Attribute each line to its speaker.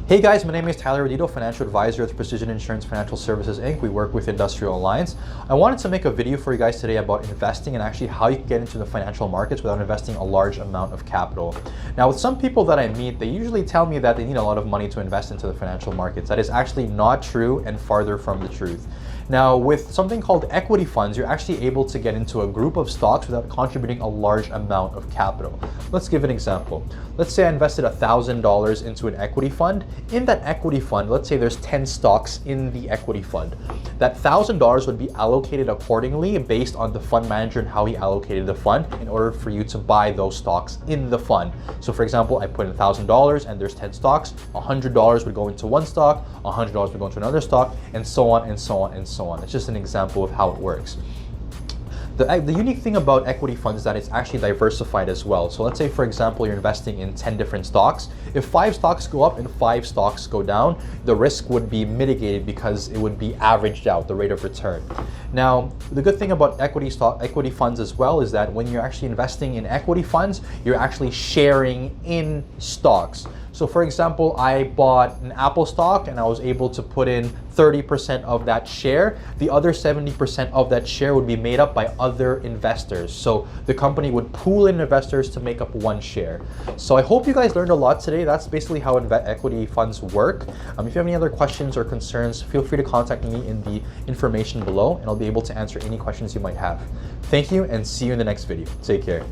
Speaker 1: Hey guys, my name is Tyler Rodito, Financial Advisor at Precision Insurance Financial Services Inc. We work with Industrial Alliance. I wanted to make a video for you guys today about investing and actually how you can get into the financial markets without investing a large amount of capital. Now, with some people that I meet, they usually tell me that they need a lot of money to invest into the financial markets. That is actually not true and farther from the truth. Now, with something called equity funds, you're actually able to get into a group of stocks without contributing a large amount of capital. Let's give an example. Let's say I invested $1,000 into an equity fund. In that equity fund, let's say there's 10 stocks in the equity fund. That $1,000 would be allocated accordingly based on the fund manager and how he allocated the fund in order for you to buy those stocks in the fund. So for example, I put in $1,000 and there's 10 stocks, $100 would go into one stock, $100 would go into another stock, and so on and so on and so on. It's just an example of how it works. The unique thing about equity funds is that it's actually diversified as well. So let's say, for example, you're investing in 10 different stocks. If 5 stocks go up and 5 stocks go down, the risk would be mitigated because it would be averaged out, the rate of return. Now, the good thing about equity funds as well is that when you're actually investing in equity funds, you're actually sharing in stocks. So for example, I bought an Apple stock and I was able to put in 30% of that share. The other 70% of that share would be made up by other investors. So the company would pool in investors to make up one share. So I hope you guys learned a lot today. That's basically how equity funds work. If you have any other questions or concerns, feel free to contact me in the information below and I'll be able to answer any questions you might have. Thank you and see you in the next video. Take care.